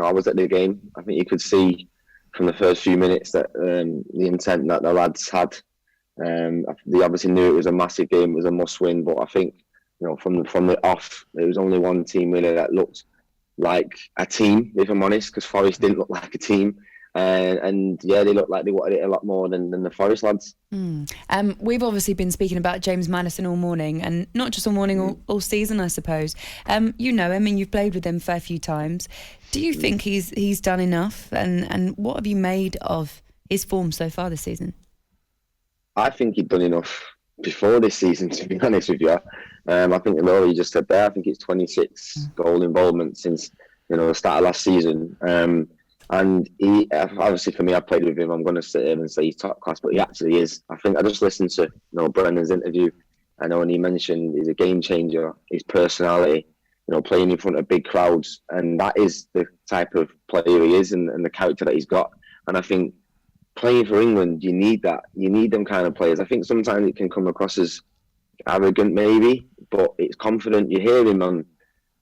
I was at the game. I think you could see from the first few minutes that the intent that the lads had. They obviously knew it was a massive game, it was a must-win. But I think, from the off, there was only one team really that looked like a team, if I'm honest, because Forest didn't look like a team. And they looked like they wanted it a lot more than the Forest lads. We've obviously been speaking about James Maddison all morning, and not just all morning, all season, I suppose. You know him, and you've played with him a fair few times. Do you think he's done enough? And what have you made of his form so far this season? I think he'd done enough before this season, to be honest with you. I think Laurie just said there, I think it's 26 goal involvement since the start of last season. And he, obviously for me, I played with him. I'm going to sit here and say he's top class, but he actually is. I think I just listened to Brendan's interview. I know, and he mentioned he's a game changer. His personality, playing in front of big crowds, and that is the type of player he is, and the character that he's got. And I think playing for England, you need that. You need them kind of players. I think sometimes it can come across as arrogant, maybe, but it's confident. You hear him on.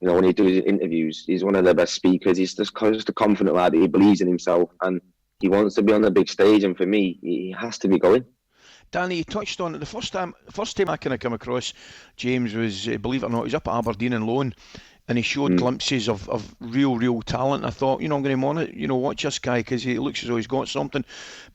When he does his interviews, he's one of the best speakers. He's just a confident lad. He believes in himself and he wants to be on the big stage. And for me, he has to be going. Danny, you touched on it. The first time I kind of come across James was, believe it or not, he was up at Aberdeen on loan, and he showed glimpses of real talent. I thought, I'm going to watch this guy because he looks as though he's got something.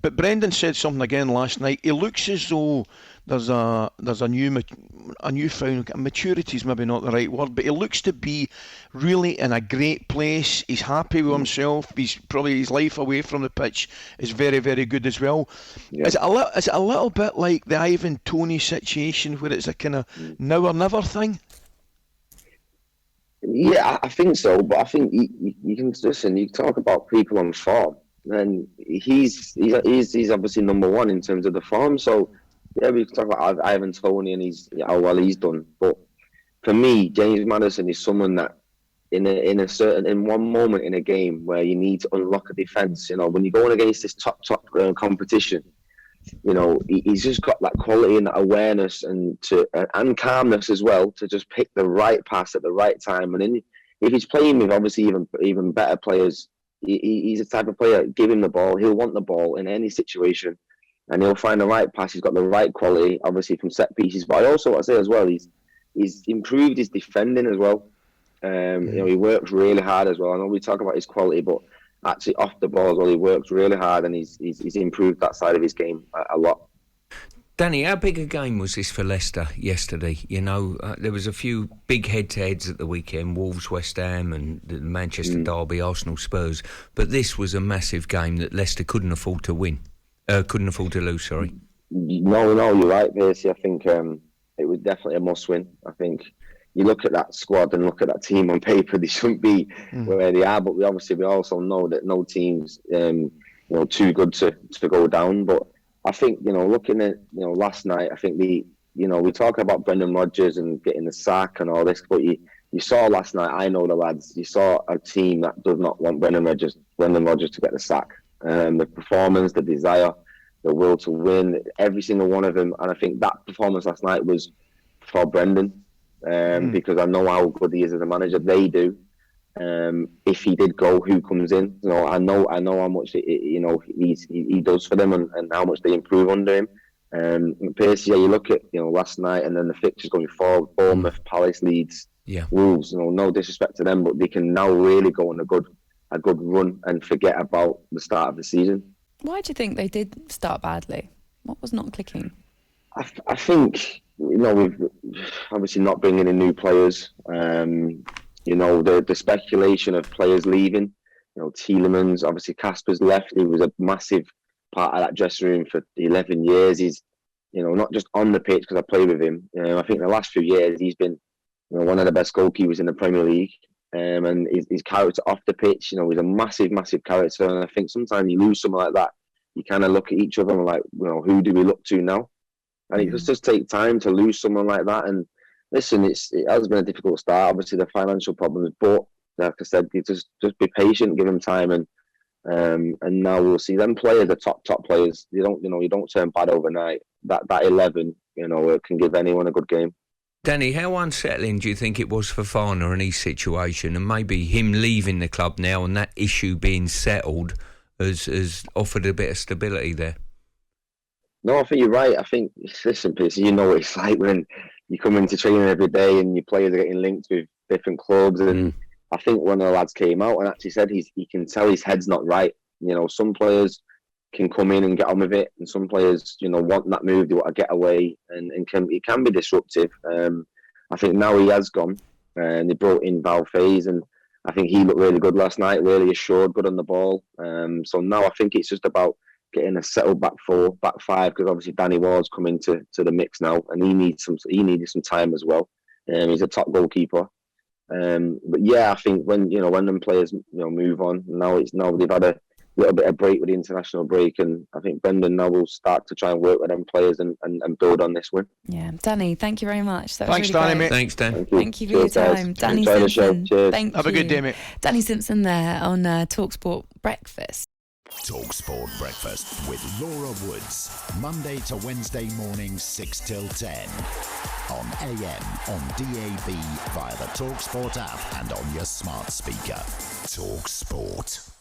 But Brendan said something again last night. He looks as though there's a newfound maturity is maybe not the right word, but he looks to be really in a great place. He's happy with himself. He's probably, his life away from the pitch is very, very good as well. Yeah. Is it a little bit like the Ivan Toney situation where it's a kind of now or never thing? Yeah, I think so. But I think you can listen. You talk about people on form, and he's obviously number one in terms of the form. So yeah, we can talk about Ivan Toney and how well he's done. But for me, James Maddison is someone that in one moment in a game where you need to unlock a defence. When you're going against this top competition, he's just got that quality and that awareness and calmness as well to just pick the right pass at the right time. And then if he's playing with obviously even better players, he's the type of player, give him the ball, he'll want the ball in any situation, and he'll find the right pass. He's got the right quality, obviously from set pieces. But I also want to say as well, he's improved his defending as well. He works really hard as well. I know we talk about his quality, but actually off the ball as well, he works really hard, and he's improved that side of his game a lot. Danny, how big a game was this for Leicester yesterday? There was a few big head-to-heads at the weekend, Wolves, West Ham and the Manchester Derby, Arsenal, Spurs, but this was a massive game that Leicester couldn't afford to lose, sorry. No, you're right, Percy. I think it was definitely a must-win. I think you look at that squad and look at that team on paper, they shouldn't be where they are, but we also know that no team's too good to go down. But I think looking at last night, I think we talk about Brendan Rodgers and getting the sack and all this, but you saw last night, I know the lads, you saw a team that does not want Brendan Rodgers to get the sack. The performance, the desire, the will to win, every single one of them. And I think that performance last night was for Brendan. Because I know how good he is as a manager. They do. If he did go, who comes in? I know how much he does for them and how much they improve under him. Percy, you look at last night and then the fixtures going forward: Bournemouth, Palace, Leeds, Wolves. No disrespect to them, but they can now really go on a good run and forget about the start of the season. Why do you think they did start badly? What was not clicking? I think. We've obviously not bringing in new players. The speculation of players leaving. Tielemans, obviously Kasper's left. He was a massive part of that dressing room for 11 years. He's, not just on the pitch because I played with him. I think the last few years he's been, one of the best goalkeepers in the Premier League. And his character off the pitch, he's a massive, massive character. And I think sometimes you lose someone like that, you kind of look at each other and like, who do we look to now? And it just take time to lose someone like that. And listen, it has been a difficult start. Obviously, the financial problems, but like I said, you just be patient, give them time, and now we'll see them players, the top players. You don't turn bad overnight. That 11, can give anyone a good game. Danny, how unsettling do you think it was for Fana and his situation, and maybe him leaving the club now and that issue being settled has offered a bit of stability there? No, I think you're right. I think, listen, Pierce, you know what it's like when you come into training every day and your players are getting linked with different clubs. And I think one of the lads came out and actually said he can tell his head's not right. You know, some players can come in and get on with it, and some players, you know, want that move, they want to get away, and it can be disruptive. I think now he has gone, and they brought in Val Faze, and I think he looked really good last night, really assured, good on the ball. So now I think it's just about getting a settled back five, because obviously Danny Ward's coming to the mix now, and he needed some time as well. He's a top goalkeeper. But yeah, I think when them players move on, now they've had a little bit of break with the international break, and I think Brendan now will start to try and work with them players and build on this one. Yeah, Danny, thank you very much. That was Thanks, really Danny, great. mate. Thanks, Dan. Thank you for your time. Danny Simpson. Thank Have you. a good day, mate. Danny Simpson there on talkSPORT Breakfast. talkSPORT Breakfast with Laura Woods, Monday to Wednesday mornings 6 till 10 on AM, on DAB, via the talkSPORT app and on your smart speaker. talkSPORT.